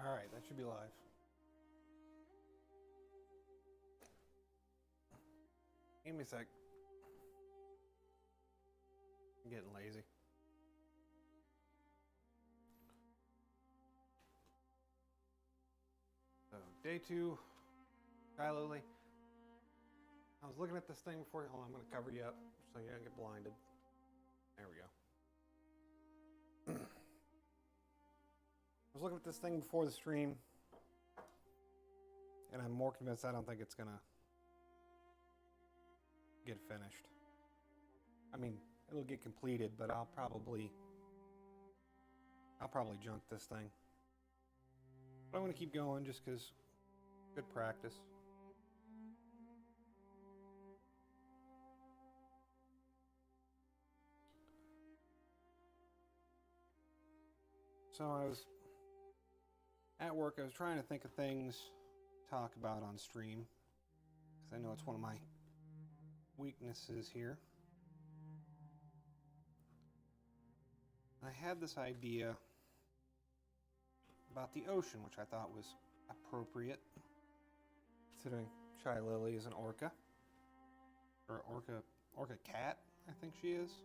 Alright, that should be live. Give me a sec. I'm getting lazy. So, day 2, Shylily. I was looking at this thing before. Hold on, I'm going to cover you up so you don't get blinded. There we go. I was looking at this thing before the stream, and I'm more convinced I don't think it's going to get finished. I mean, it'll get completed, but I'll probably junk this thing. But I'm going to keep going just because good practice. So I was at work, I was trying to think of things to talk about on stream, because I know it's one of my weaknesses here. I had this idea about the ocean, which I thought was appropriate, considering Shylily is an orca, or orca cat, I think she is.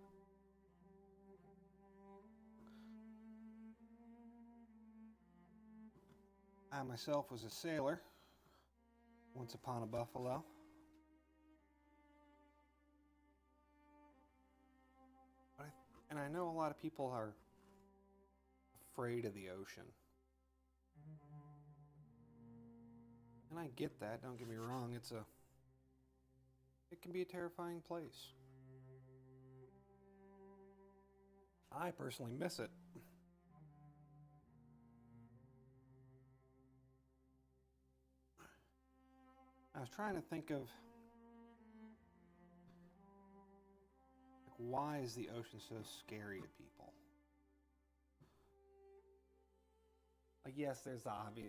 I myself was a sailor once upon a buffalo. And I know a lot of people are afraid of the ocean. And I get that, don't get me wrong, it can be a terrifying place. I personally miss it. I was trying to think of, like, why is the ocean so scary to people? Like, yes, there's the obvious,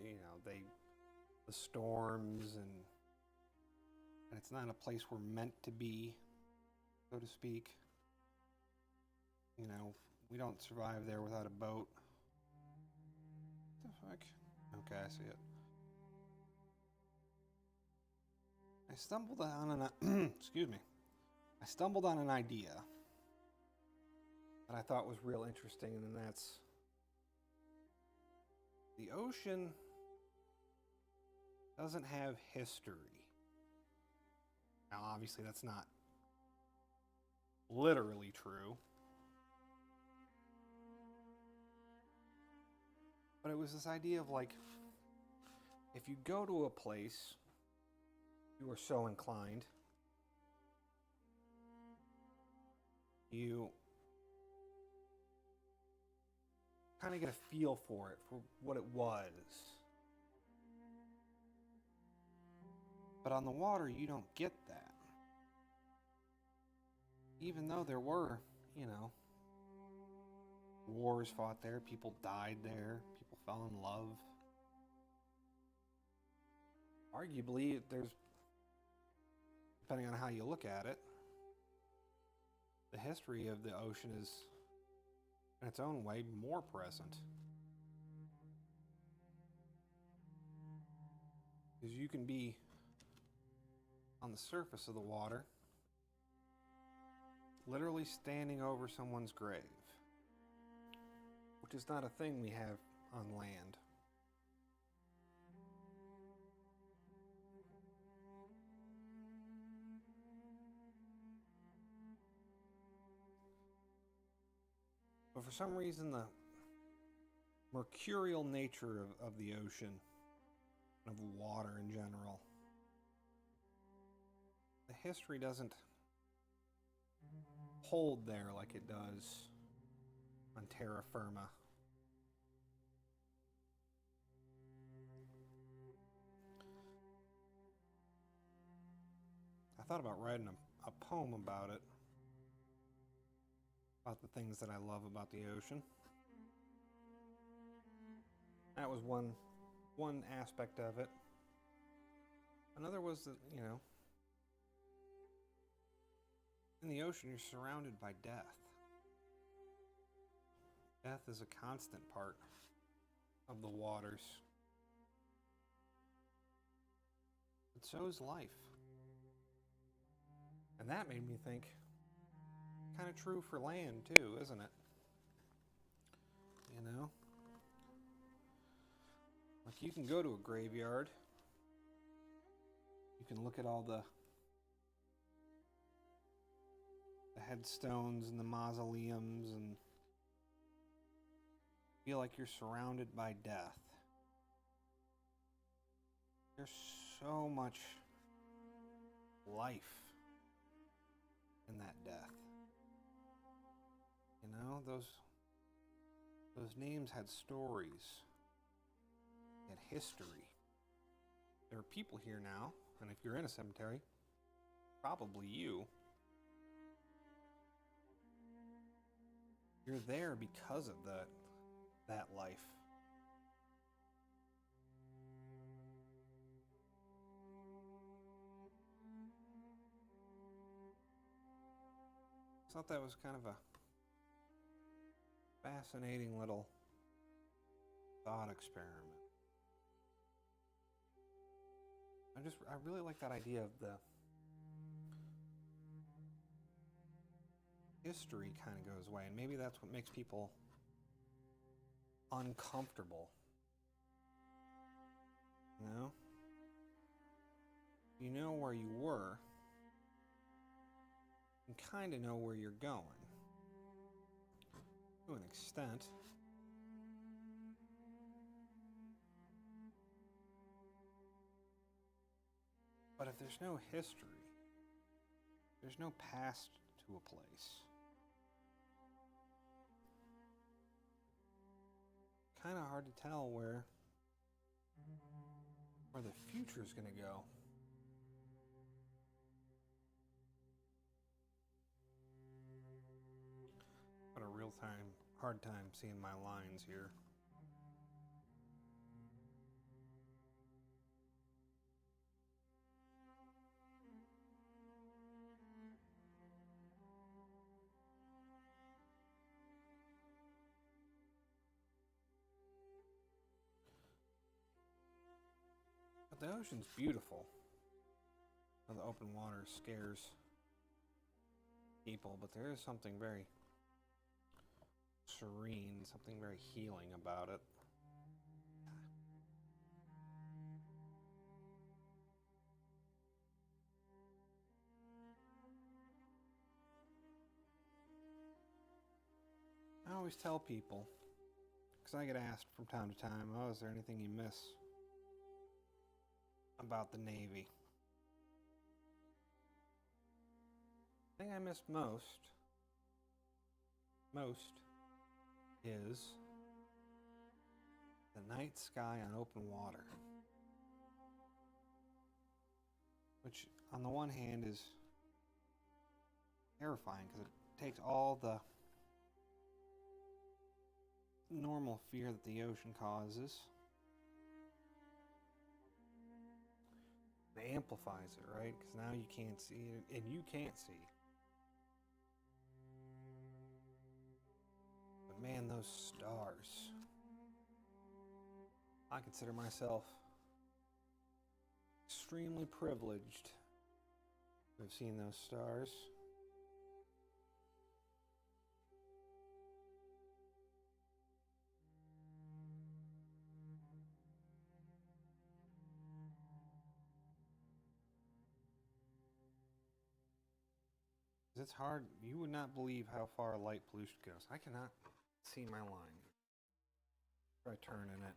the storms, and it's not a place we're meant to be, so to speak. We don't survive there without a boat. What the fuck? Okay, I see it. I stumbled on an excuse me. I stumbled on an idea that I thought was real interesting, and that's the ocean doesn't have history. Now, obviously, that's not literally true, but it was this idea of, like, if you go to a place, you are so inclined, you kind of get a feel for it, for what it was. But on the water, you don't get that. Even though there were, wars fought there, people died there, people fell in love. Arguably, there's, depending on how you look at it, the history of the ocean is, in its own way, more present. Because you can be on the surface of the water, literally standing over someone's grave, which is not a thing we have on land. But for some reason, the mercurial nature of the ocean, of water in general, the history doesn't hold there like it does on terra firma. I thought about writing a poem about it, about the things that I love about the ocean. That was one aspect of it. Another was that, in the ocean, you're surrounded by death. Death is a constant part of the waters. but so is life. And that made me think, kind of true for land too, isn't it? You know? Like you can go to a graveyard, you can look at all the headstones and the mausoleums and feel like you're surrounded by death. There's so much life in that death. You know, those names had stories, had history. There are people here now, and if you're in a cemetery, probably you. You're there because of that life. I thought that was kind of a fascinating little thought experiment. I really like that idea of the history kind of goes away, and maybe that's what makes people uncomfortable. You know where you were, and kind of know where you're going to an extent. But if there's no history, there's no past to a place. Kind of hard to tell where the future's going to go. But a hard time seeing my lines here. But the ocean's beautiful. The open water scares people, but there is something very serene, something very healing about it. I always tell people, because I get asked from time to time, oh, is there anything you miss about the Navy? The thing I miss most is the night sky on open water. Which, on the one hand, is terrifying because it takes all the normal fear that the ocean causes, it amplifies it, right? Because now you can't see it, and you can't see. But man, those stars. I consider myself extremely privileged to have seen those stars. It's hard. You would not believe how far light pollution goes. I cannot see my line. Try turning it.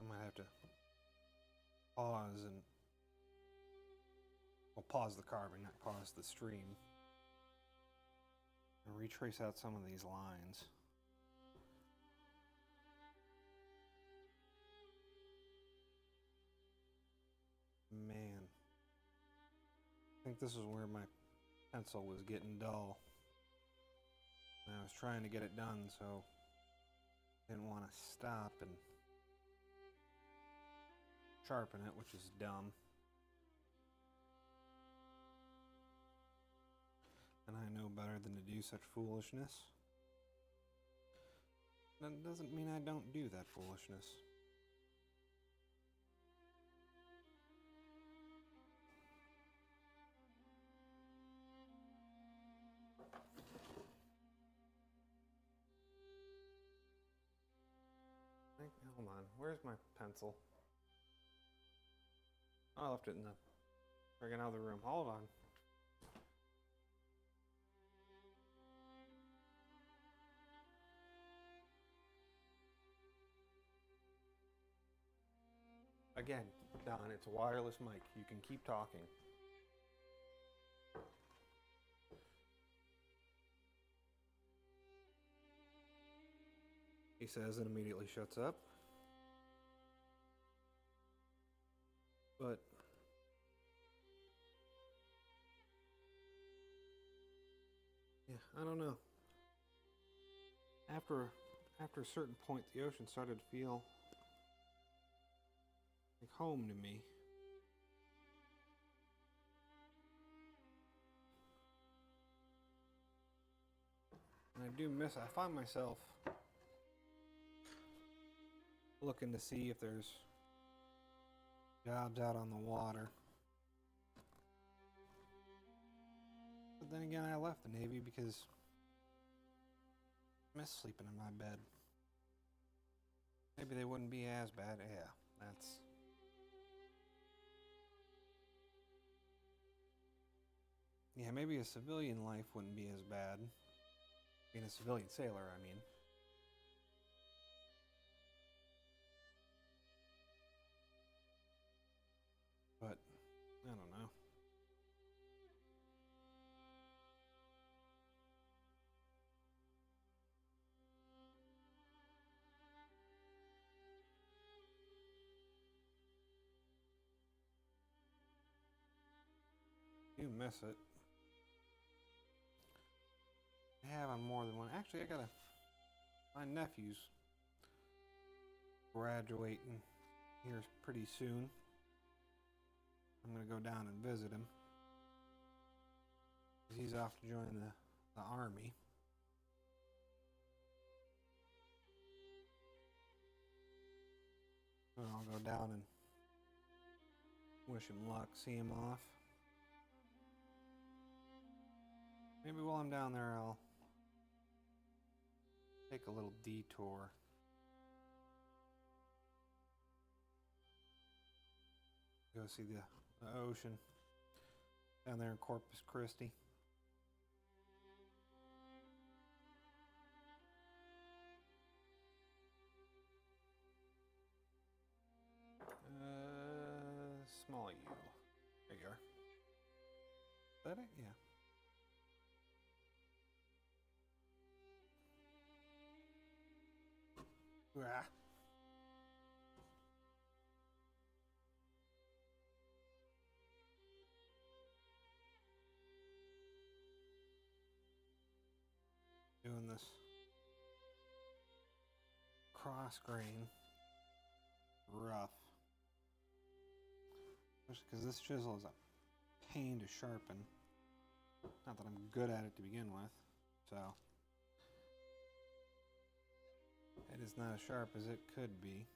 I might have to pause and, well, pause the carving, not pause the stream, and retrace out some of these lines. Man, I think this is where my pencil was getting dull. And I was trying to get it done, so I didn't want to stop and sharpen it, which is dumb. and I know better than to do such foolishness. That doesn't mean I don't do that foolishness. Hold on, where's my pencil? Oh, I left it in the friggin' other room. Hold on. Again, Don, it's a wireless mic. You can keep talking. He says and immediately shuts up. But yeah, I don't know. After a certain point, the ocean started to feel like home to me. And I do miss it. I find myself looking to see if there's jobs out on the water. But then again, I left the Navy because I miss sleeping in my bed. Maybe they wouldn't be as bad. Yeah, that's... Yeah, maybe a civilian life wouldn't be as bad. Being a civilian sailor, I mean. But, I don't know. You miss it. I have on more than one. Actually, my nephew's graduating here pretty soon. I'm gonna go down and visit him. He's off to join the army. So I'll go down and wish him luck, see him off. Maybe while I'm down there, I'll take a little detour. Go see the ocean down there in Corpus Christi. Small U. There you are. Is that it? Yeah. Rah. Doing this cross grain rough. Especially because this chisel is a pain to sharpen. Not that I'm good at it to begin with, so it is not as sharp as it could be.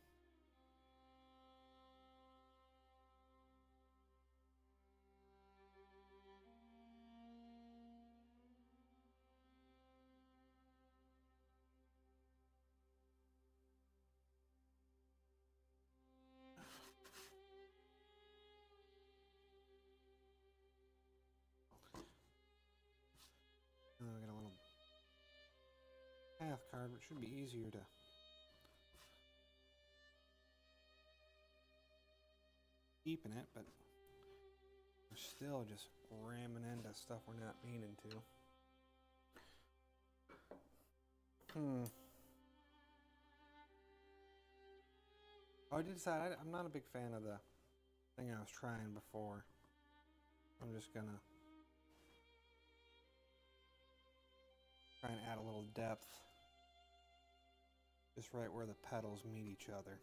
And then we got a little path card, which should be easier to keep in it, but we're still just ramming into stuff we're not meaning to. Oh, I did decide I'm not a big fan of the thing I was trying before. I'm just gonna try and add a little depth just right where the petals meet each other.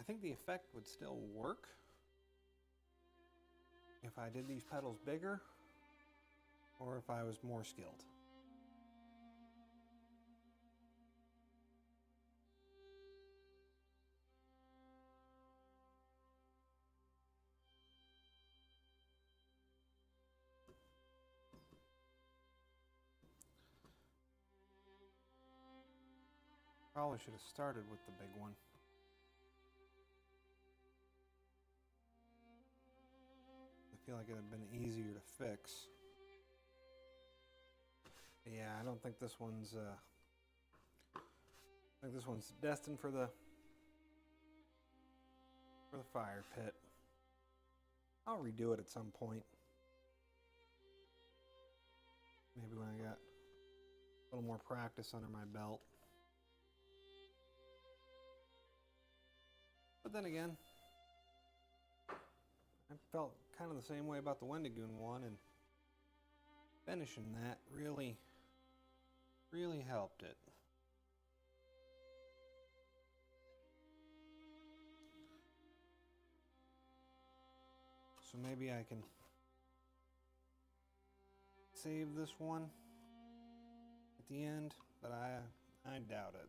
think the effect would still work if I did these petals bigger or if I was more skilled. Probably should have started with the big one. I feel like it would have been easier to fix. Yeah, I don't think this one's I think this one's destined for the fire pit. I'll redo it at some point. Maybe when I got a little more practice under my belt. But then again, I felt kind of the same way about the Wendigoon one, and finishing that really helped it. So maybe I can save this one at the end, but I doubt it.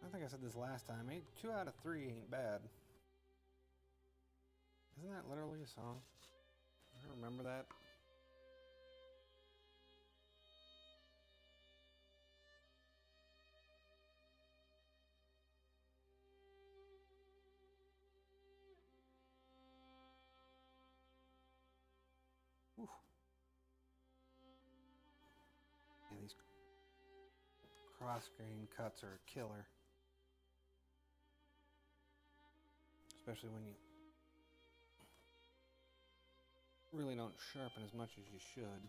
I think I said this last time. 2 out of 3 ain't bad. Isn't that literally a song? I remember that. Oof. Yeah, these cross-grain cuts are a killer. Especially when you really don't sharpen as much as you should.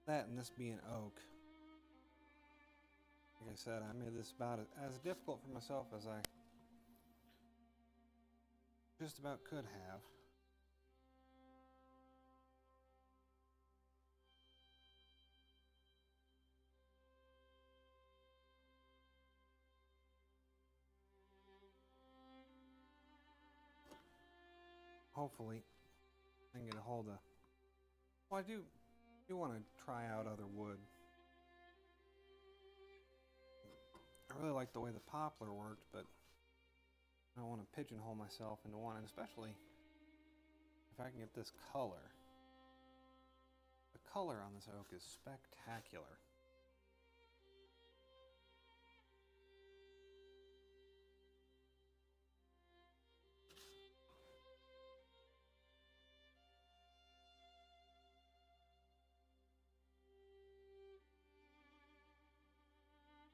That and this being oak. Like I said, I made this about as difficult for myself as I just about could have. Hopefully, I can get a hold of. Well, I do want to try out other wood. I really like the way the poplar worked, but I don't want to pigeonhole myself into one, and especially if I can get this color. The color on this oak is spectacular.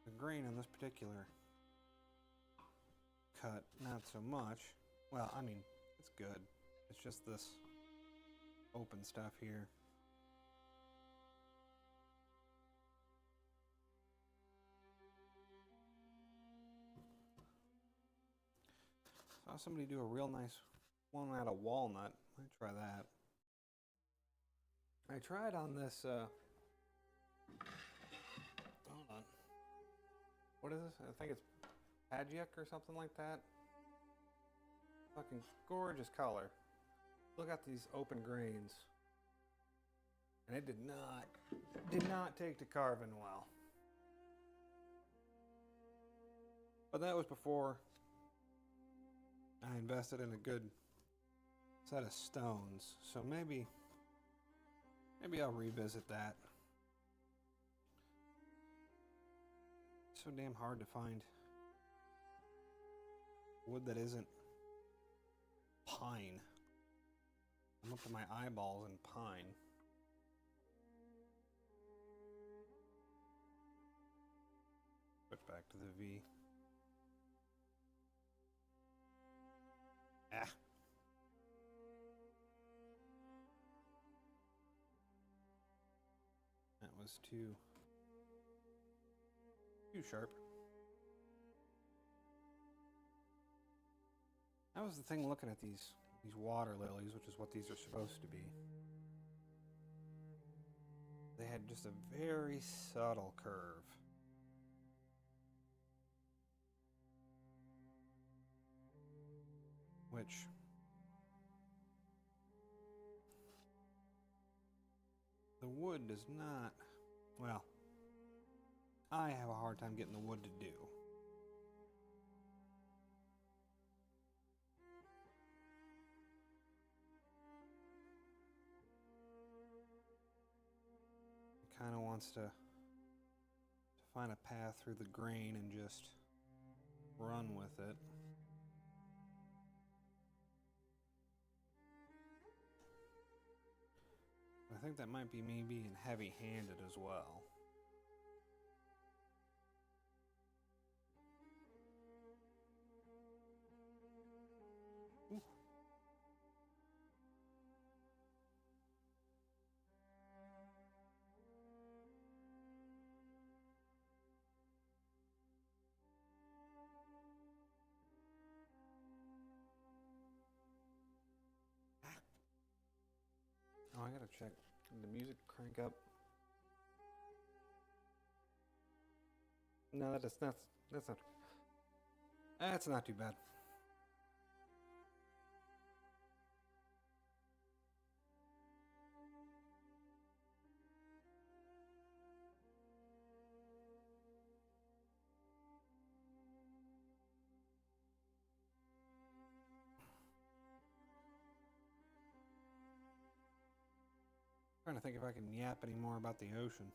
The grain on this particular cut, not so much. Well, I mean, it's good. It's just this open stuff here. Saw somebody do a real nice one out of walnut. Might try that. I tried on this, hold on. What is this? I think it's Pagiak or something like that. Fucking gorgeous color. Look at these open grains. And it did not take to carving well. But that was before I invested in a good set of stones. So maybe I'll revisit that. It's so damn hard to find wood that isn't pine. I'm up to my eyeballs in pine. Switch back to the V. Ah. was too sharp. That was the thing looking at these water lilies, which is what these are supposed to be. They had just a very subtle curve. Which the wood does not, well, I have a hard time getting the wood to do. It kind of wants to find a path through the grain and just run with it. I think that might be me being heavy-handed as well. Ooh. Oh, I gotta check. Did the music crank up? No, that's not too bad. Trying to think if I can yap any more about the ocean.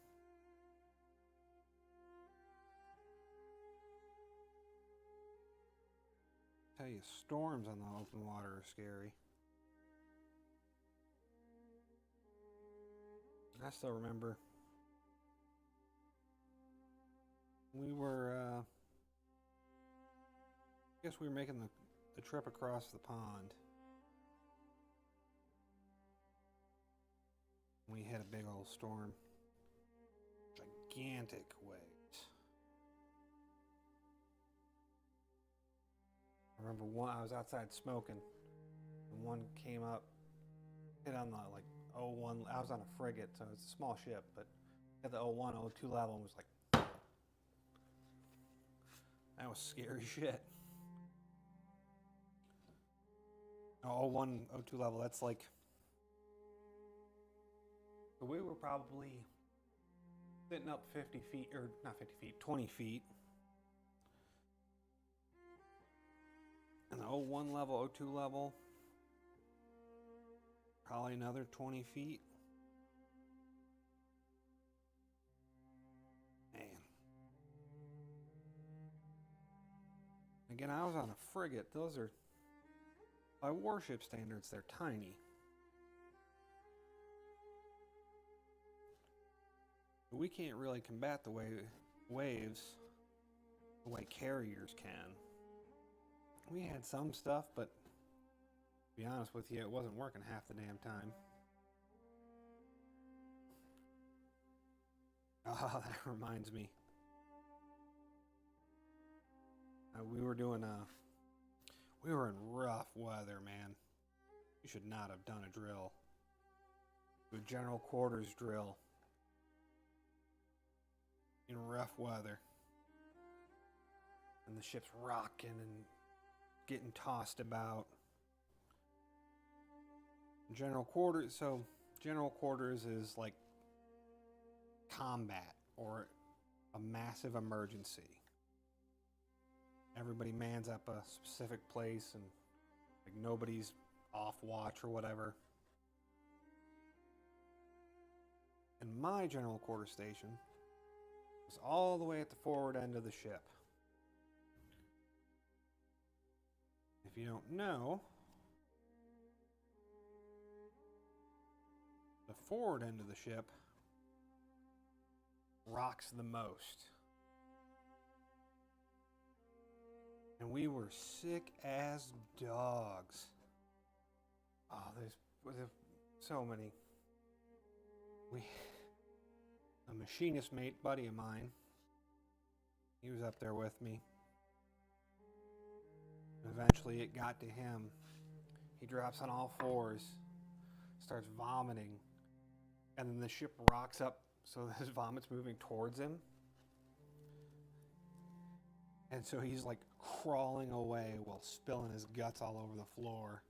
Tell you, storms on the open water are scary. I still remember we were, I guess we were making the trip across the pond. We hit a big old storm. Gigantic waves. I remember I was outside smoking, and one came up, hit on the like 01. I was on a frigate, so it's a small ship, but at the 01, 02 level, and was like, that was scary shit. 01, 02 level, that's like, so we were probably sitting up 50 feet, or not 50 feet, 20 feet. And the 01 level, 02 level, probably another 20 feet. Man. Again, I was on a frigate. Those are, by warship standards, they're tiny. We can't really combat the waves the way carriers can. We had some stuff, but to be honest with you, it wasn't working half the damn time. Oh, that reminds me. We were in rough weather, man. You should not have done a drill. A general quarters drill. In rough weather. And the ship's rocking and getting tossed about. General quarters, so general quarters is like combat or a massive emergency. Everybody mans up a specific place and like nobody's off watch or whatever. And my general quarter station was all the way at the forward end of the ship. If you don't know, the forward end of the ship rocks the most. And we were sick as dogs. Oh, there's so many. a machinist mate buddy of mine. He was up there with me. Eventually it got to him. He drops on all fours, starts vomiting, and then the ship rocks up so his vomit's moving towards him. And so he's like crawling away while spilling his guts all over the floor.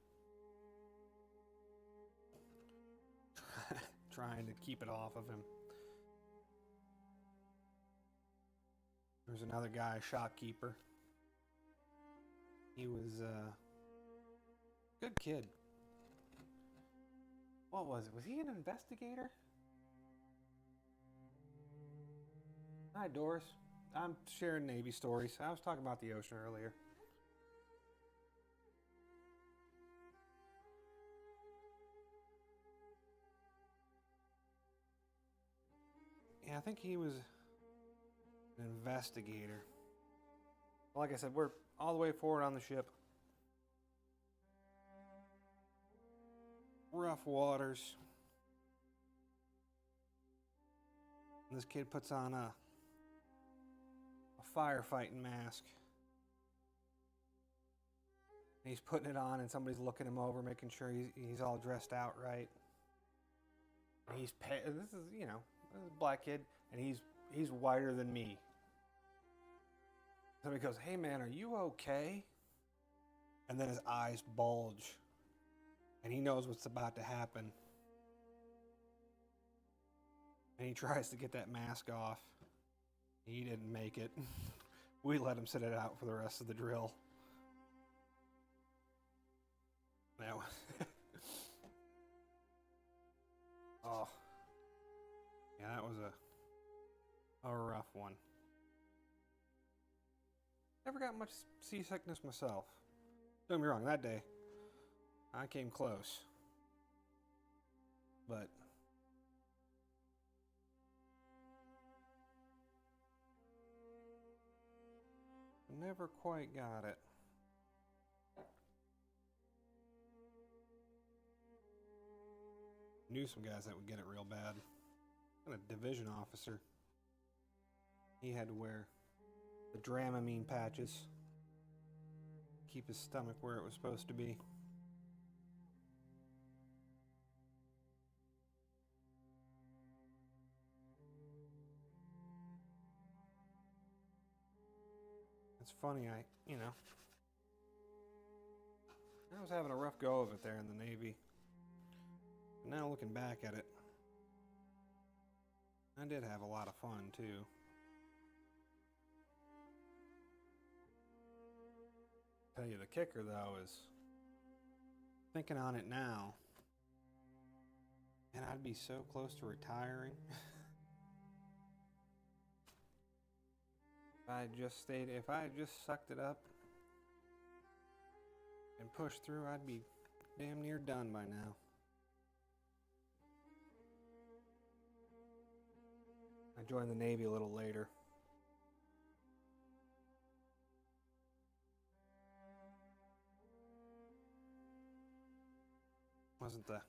Trying to keep it off of him. There's another guy, a shopkeeper. He was a good kid. What was it? Was he an investigator? Hi, Doris. I'm sharing Navy stories. I was talking about the ocean earlier. Yeah, I think he was an investigator. Like I said, we're all the way forward on the ship. Rough waters. And this kid puts on a firefighting mask. And he's putting it on, and somebody's looking him over, making sure he's all dressed out right. And this is, this is a black kid, and he's whiter than me. Somebody goes, "Hey man, are you okay?" And then his eyes bulge, and he knows what's about to happen. And he tries to get that mask off. He didn't make it. We let him sit it out for the rest of the drill. That was oh. Yeah, that was a rough one. Never got much seasickness myself. Don't get me wrong, that day I came close. But never quite got it. Knew some guys that would get it real bad. And a division officer. He had to wear the Dramamine patches. Keep his stomach where it was supposed to be. It's funny, I was having a rough go of it there in the Navy. But now looking back at it, I did have a lot of fun too. Tell you the kicker though is thinking on it now, and I'd be so close to retiring. If I had just sucked it up and pushed through, I'd be damn near done by now. I joined the Navy a little later. Wasn't the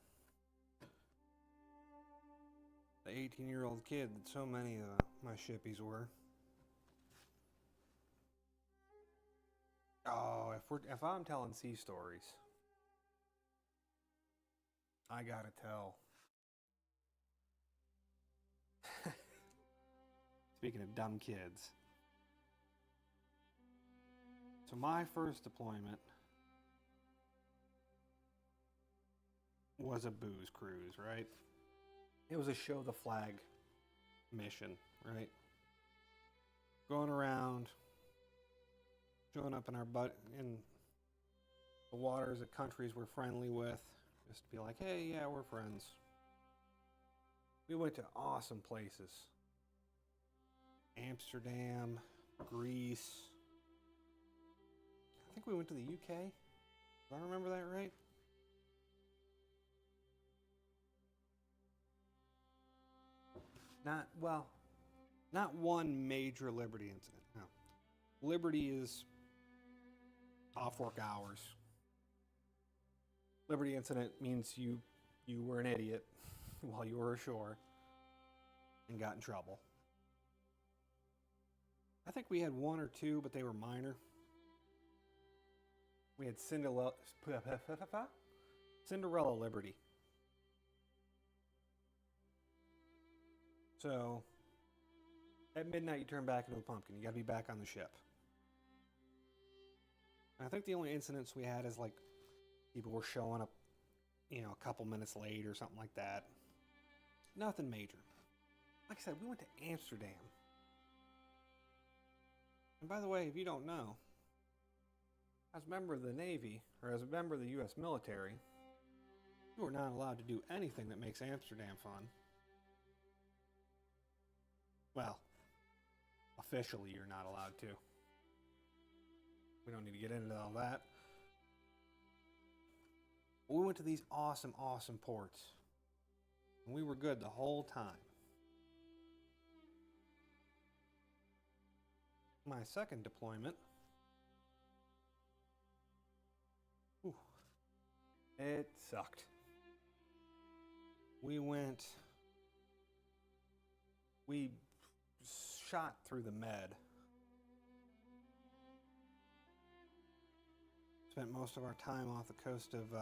18-year-old kid that so many of my shippies were. Oh, if I'm telling sea stories, I gotta tell. Speaking of dumb kids. So my first deployment was a booze cruise, right? It was a show the flag mission, right? Going around, showing up in in the waters of countries we're friendly with, just to be like, hey, yeah, we're friends. We went to awesome places. Amsterdam, Greece. I think we went to the UK. Do I remember that right? Not one major Liberty incident. No. Liberty is off work hours. Liberty incident means you were an idiot while you were ashore. and got in trouble. I think we had one or two, but they were minor. We had Cinderella Liberty. So, at midnight you turn back into a pumpkin. You gotta be back on the ship. And I think the only incidents we had is like people were showing up, you know, a couple minutes late or something like that. Nothing major. Like I said, we went to Amsterdam. And by the way, if you don't know, as a member of the Navy, or as a member of the U.S. military, you are not allowed to do anything that makes Amsterdam fun. Well, officially you're not allowed to. We don't need to get into all that. But we went to these awesome, awesome ports. And we were good the whole time. My second deployment, it sucked. We shot through the Med. Spent most of our time off the coast of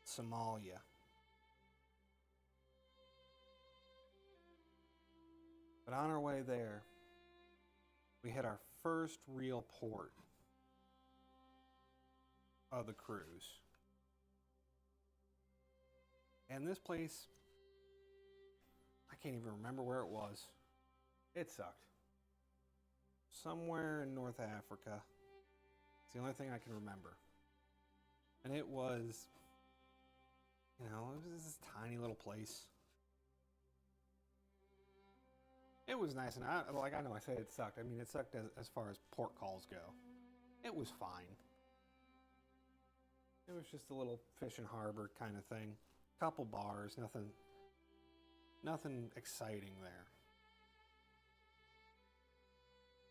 Somalia. But on our way there, we hit our first real port of the cruise. And this place, I can't even remember where it was. It sucked. Somewhere in North Africa. It's the only thing I can remember. And it was, you know, it was this tiny little place. It was nice, and I know I said it sucked. I mean, it sucked as far as port calls go. It was fine. It was just a little fishing harbor kind of thing. Couple bars, nothing exciting there.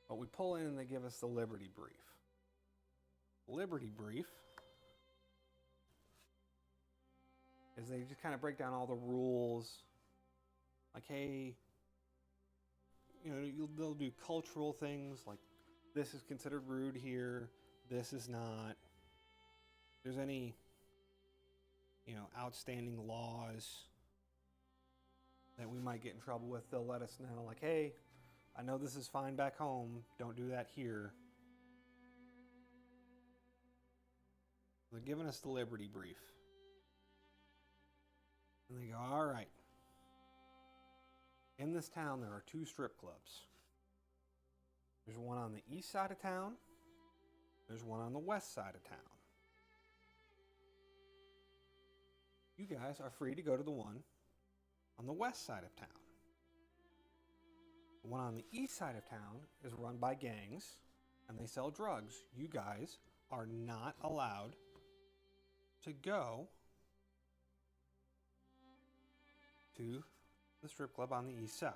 But we pull in and they give us the Liberty Brief. Liberty Brief is they just kind of break down all the rules. Like, hey, you know, they'll do cultural things like this is considered rude here, this is not. If there's any, you know, outstanding laws that we might get in trouble with, they'll let us know, like, hey, I know this is fine back home, don't do that here. They're giving us the Liberty Brief. And they go, all right. In this town, there are 2 strip clubs. There's one on the east side of town. There's one on the west side of town. You guys are free to go to the one on the west side of town. The one on the east side of town is run by gangs, and they sell drugs. You guys are not allowed to go to the strip club on the east side.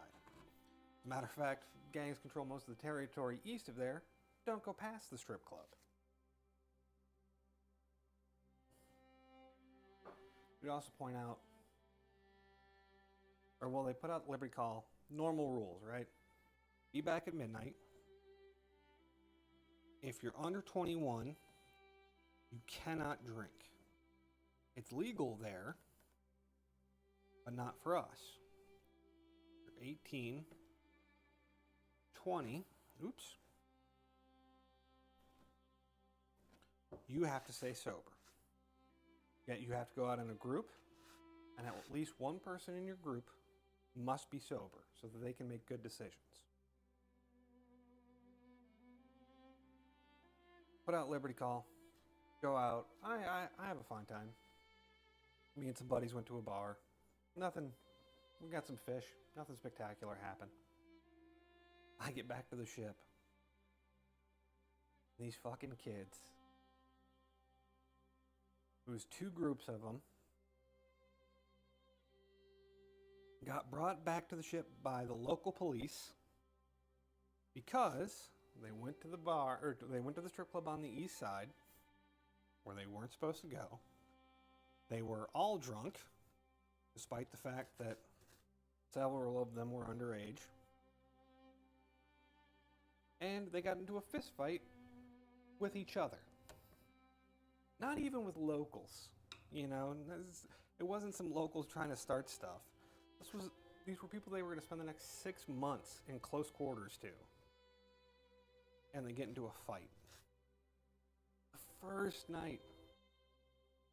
As a matter of fact, gangs control most of the territory east of there. Don't go past the strip club. We'd also point out, or well, they put out Liberty Call, normal rules, right? Be back at midnight. If you're under 21, you cannot drink. It's legal there, but not for us. You're 18, 20, you have to stay sober. Yet you have to go out in a group, and at least one person in your group must be sober so that they can make good decisions. Put out Liberty Call, go out. I have a fun time. Me and some buddies went to a bar. Nothing, we got some fish. Nothing spectacular happened. I get back to the ship. These fucking kids. It was 2 groups of them. Got brought back to the ship by the local police because they went to the bar, or they went to the strip club on the east side where they weren't supposed to go. They were all drunk, despite the fact that Several of them were underage. And they got into a fist fight with each other. Not even with locals, you know. It wasn't some locals trying to start stuff. These were people they were going to spend the next 6 months in close quarters to. And they get into a fight. The first night.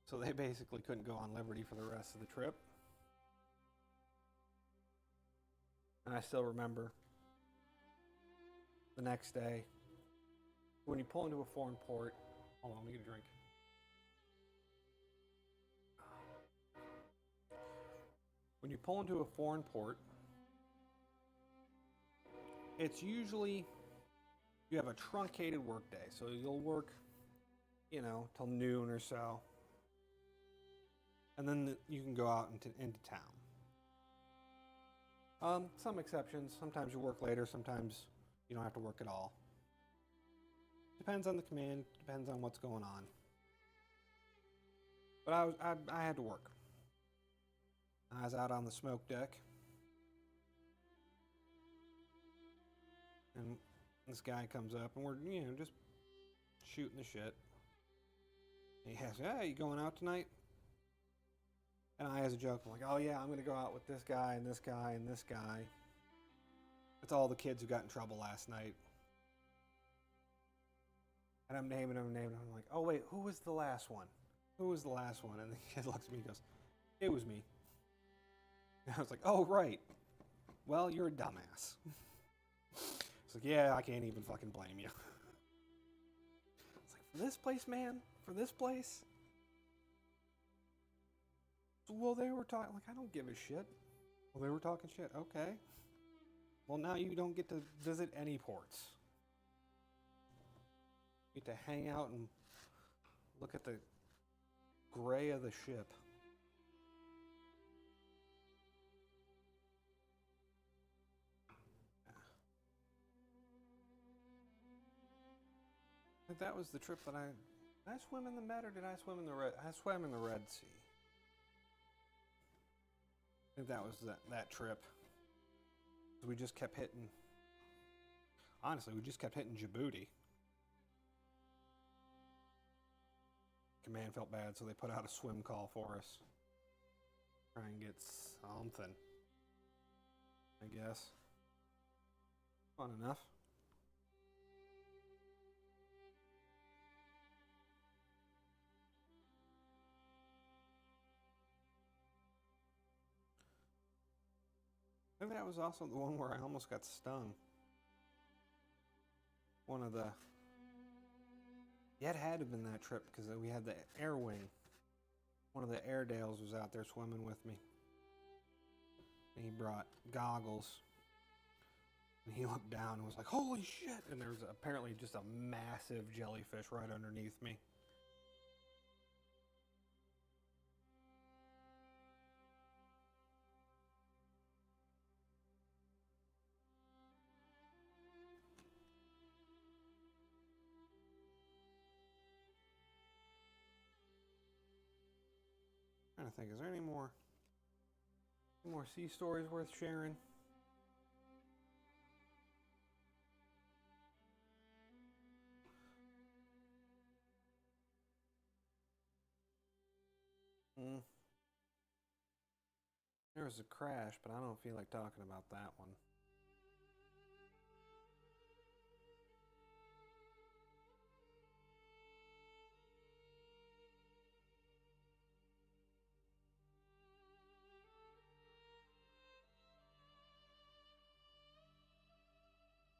So they basically couldn't go on liberty for the rest of the trip. And I still remember the next day, when you pull into a foreign port. Hold on, let me get a drink. When you pull into a foreign port, it's usually, you have a truncated work day. So you'll work, you know, till noon or so. And then you can go out into town. Some exceptions. Sometimes you work later. Sometimes you don't have to work at all. Depends on the command. Depends on what's going on. But I had to work. I was out on the smoke deck. And this guy comes up and we're, you know, just shooting the shit. And he asks, "Hey, you going out tonight?" And I, as a joke, I'm like, "Oh yeah, I'm going to go out with this guy and this guy and this guy. It's all the kids who got in trouble last night." And I'm naming them. I'm like, "Oh wait, who was the last one? Who was the last one?" And the kid looks at me and goes, "It was me." And I was like, "Oh right. Well, you're a dumbass." It's like, "Yeah, I can't even fucking blame you." It's like, for this place, man? For this place? Well, they were talking, like, I don't give a shit. Well, they were talking shit. Okay. Well, now you don't get to visit any ports. You get to hang out and look at the gray of the ship. I think that was the trip that did I swim in the Med or did I swim in the Red? I swam in the Red Sea. I think that was that trip. We just kept hitting. Honestly, we just kept hitting Djibouti. Command felt bad, so they put out a swim call for us. Try and get something, I guess. Fun enough. I think that was also the one where I almost got stung. One of the... Yeah, it had to have been that trip because we had the air wing. One of the Airedales was out there swimming with me. And he brought goggles. And he looked down and was like, "Holy shit!" And there was apparently just a massive jellyfish right underneath me. I'm trying to think, is there any more sea stories worth sharing? There was a crash, but I don't feel like talking about that one.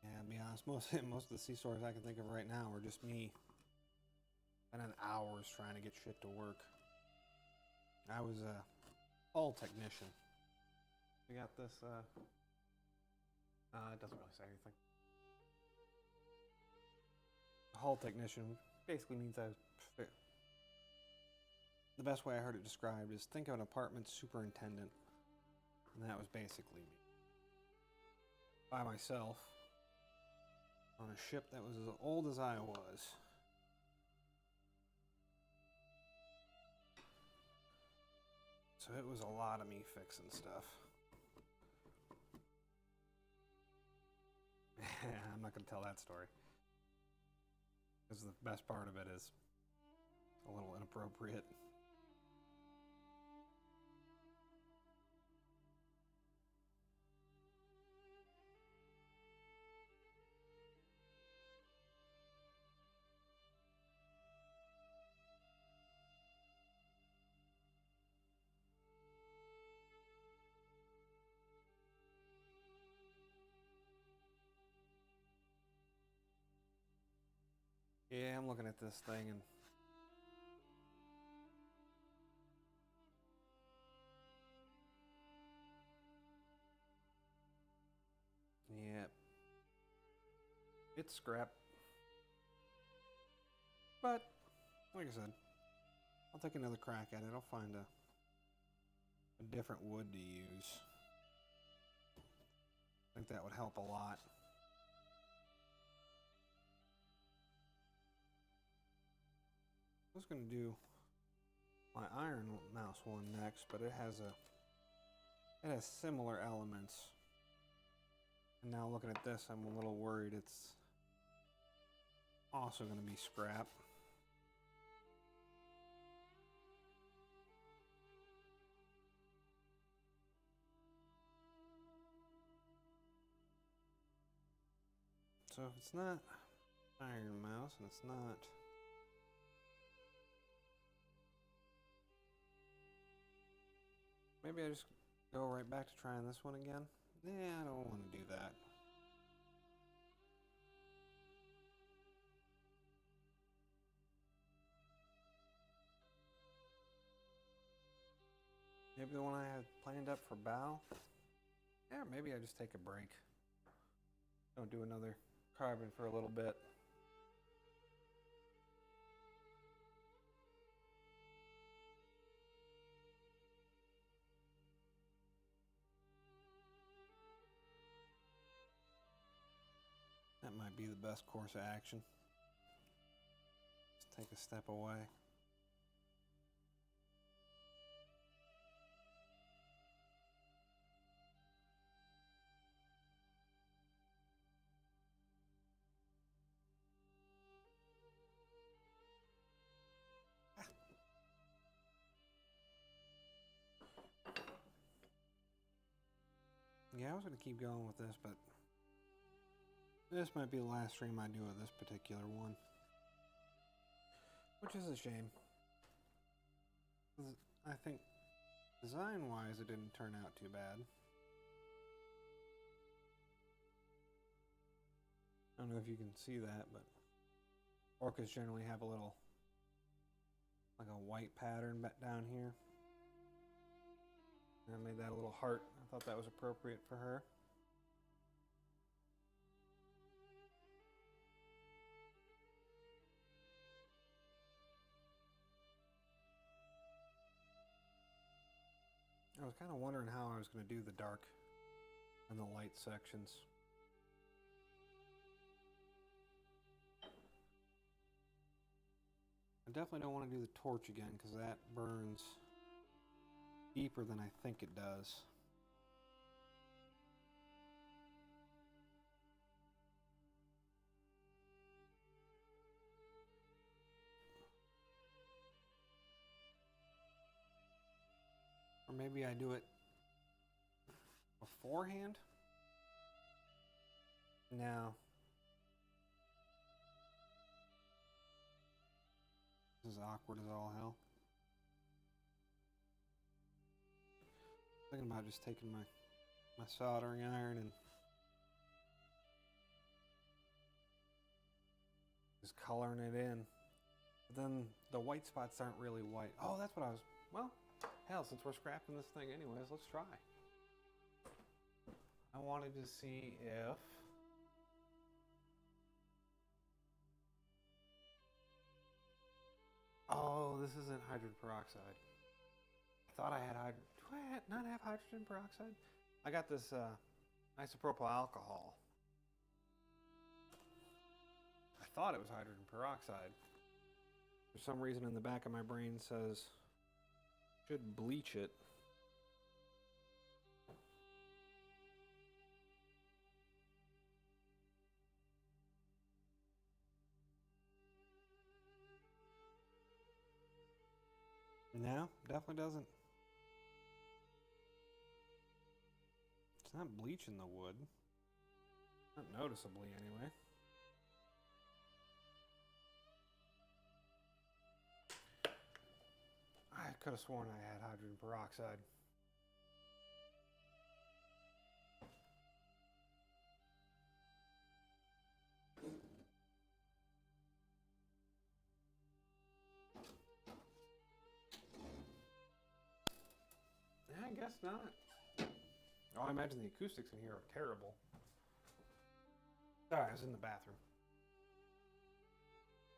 Yeah, to be honest, most of the sea stories I can think of right now are just me spending hours trying to get shit to work. I was a hull technician. We got this, it doesn't really say anything. Hull technician basically means the best way I heard it described is think of an apartment superintendent. And that was basically me. By myself. On a ship that was as old as I was. So it was a lot of me fixing stuff. I'm not going to tell that story. Because the best part of it is a little inappropriate. Yeah, I'm looking at this thing and yeah, it's scrap. But like I said, I'll take another crack at it. I'll find a different wood to use. I think that would help a lot. I was going to do my iron mouse one next, but it has similar elements. And now looking at this, I'm a little worried it's also going to be scrap. So if it's not iron mouse and it's not maybe I just go right back to trying this one again. Yeah, I don't want to do that. Maybe the one I had planned up for bow. Yeah, maybe I just take a break. Don't do another carving for a little bit. That might be the best course of action. Just take a step away. Yeah, I was going to keep going with this, but this might be the last stream I do of this particular one. Which is a shame. I think design-wise it didn't turn out too bad. I don't know if you can see that, but orchids generally have a little, like a white pattern back down here. And I made that a little heart. I thought that was appropriate for her. I was kind of wondering how I was going to do the dark and the light sections. I definitely don't want to do the torch again because that burns deeper than I think it does. Or maybe I do it beforehand. No. This is awkward as all hell. Thinking about just taking my soldering iron and just coloring it in. But then the white spots aren't really white. Oh, that's what I was, well, hell, since we're scrapping this thing anyways, let's try. I wanted to see if oh, this isn't hydrogen peroxide. I thought I had hydrogen. Do I not have hydrogen peroxide? I got this isopropyl alcohol. I thought it was hydrogen peroxide. For some reason in the back of my brain says should bleach it. No, definitely doesn't. It's not bleaching the wood. Not noticeably, anyway. I could have sworn I had hydrogen peroxide. I guess not. Oh, I imagine the acoustics in here are terrible. Sorry, I was in the bathroom.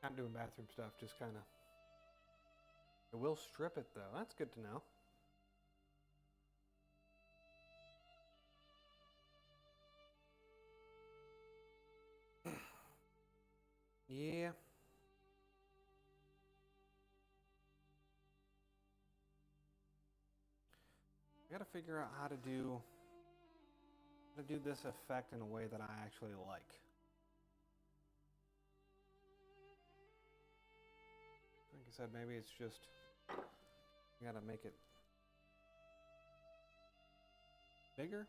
Not doing bathroom stuff, just kind of. It will strip it though. That's good to know. Yeah. I gotta figure out how to do this effect in a way that I actually like. Like I said, maybe it's just you gotta make it bigger.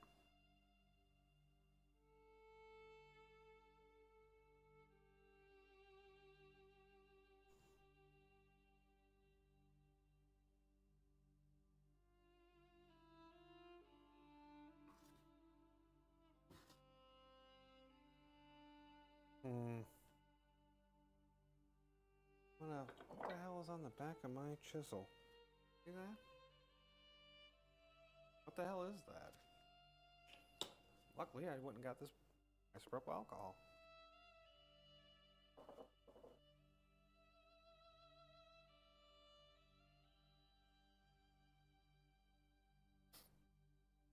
What the hell is on the back of my chisel? See that? What the hell is that? Luckily, I went and got this isopropyl alcohol.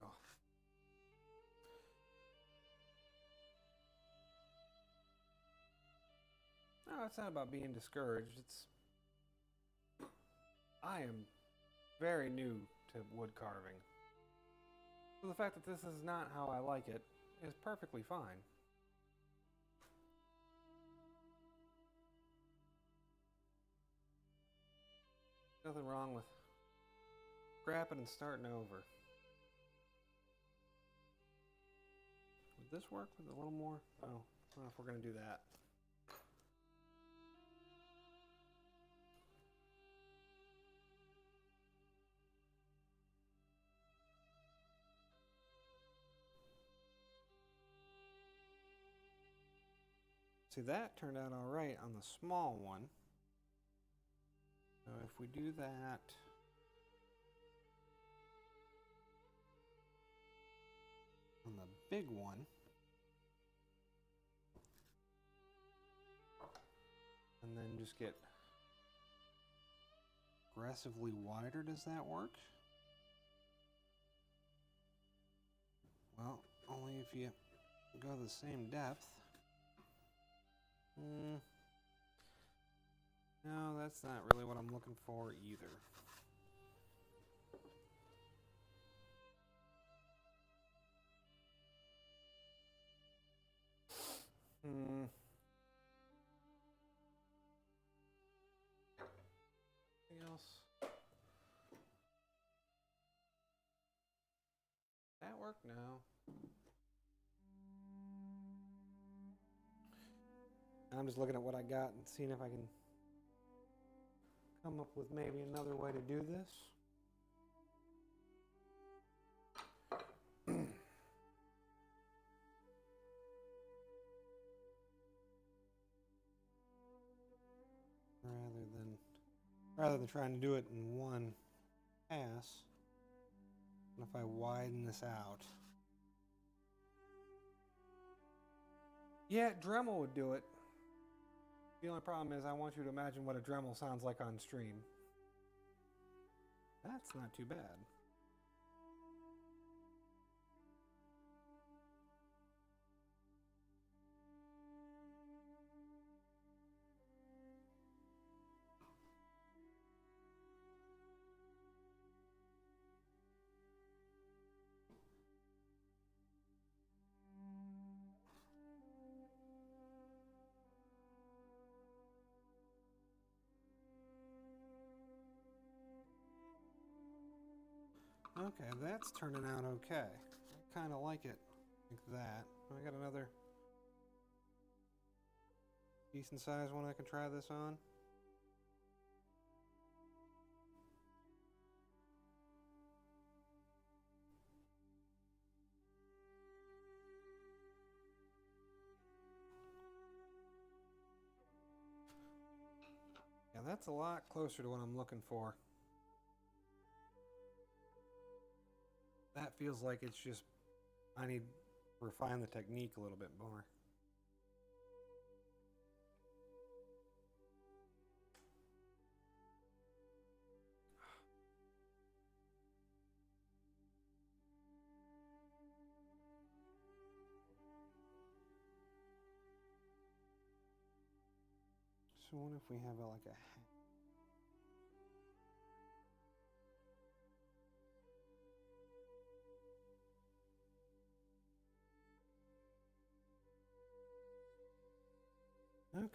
Oh. No, it's not about being discouraged. I am very new to wood carving. So the fact that this is not how I like it is perfectly fine. Nothing wrong with scrapping and starting over. Would this work with a little more? Oh, I don't know if we're going to do that. See, that turned out all right on the small one. So if we do that, on the big one, and then just get aggressively wider, does that work? Well, only if you go the same depth. No, that's not really what I'm looking for either. Anything else? That work? No. I'm just looking at what I got and seeing if I can come up with maybe another way to do this. Rather than trying to do it in one pass, what if I widen this out? Yeah, Dremel would do it. The only problem is I want you to imagine what a Dremel sounds like on stream. That's not too bad. Okay, that's turning out okay. I kind of like it like that. I got another decent sized one I can try this on. Yeah, that's a lot closer to what I'm looking for. That feels like it's just, I need to refine the technique a little bit more. So what if we have like a hat?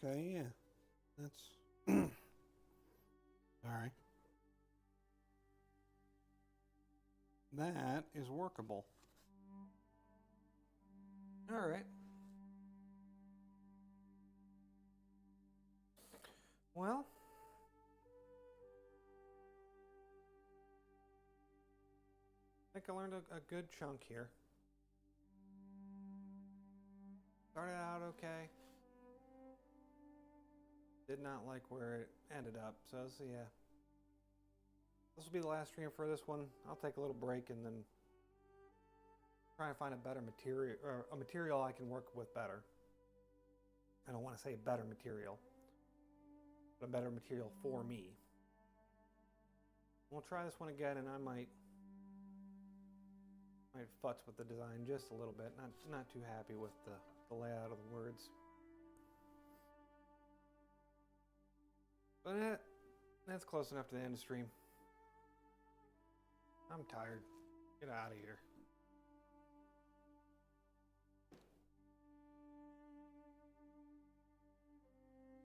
Okay, yeah. That's all right. That is workable. All right. Well, I think I learned a good chunk here. Started out okay. Did not like where it ended up, so yeah. This will be the last stream for this one. I'll take a little break and then try and find a better material, or a material I can work with better. I don't want to say better material, but a better material for me. We'll try this one again, and I might futz with the design just a little bit. Not too happy with the layout of the words. But that's close enough to the end of the stream. I'm tired. Get out of here.